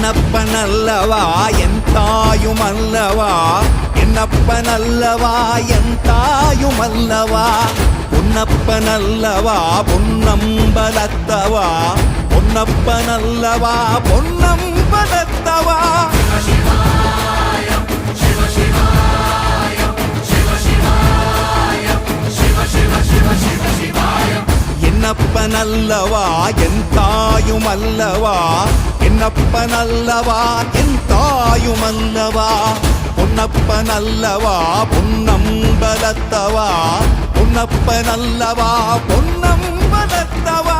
என்னப்பனல்லவா என் தாயுமல்லவா என்னப்பனல்லவா என் தாயுமல்லவா பொன்னப்பனல்லவா பொன்னம்பலத்தவா பொன்னப்பனல்லவா பொன்னம்பலத்தவா என்னப்பனல்லவா என் தாயுமல்லவா என்னப்பனல்லவா என் தாயுமல்லவா பொன்னப்பனல்லவா பொன்னம்பலத்தவா பொன்னப்பனல்லவா பொன்னம்பலத்தவா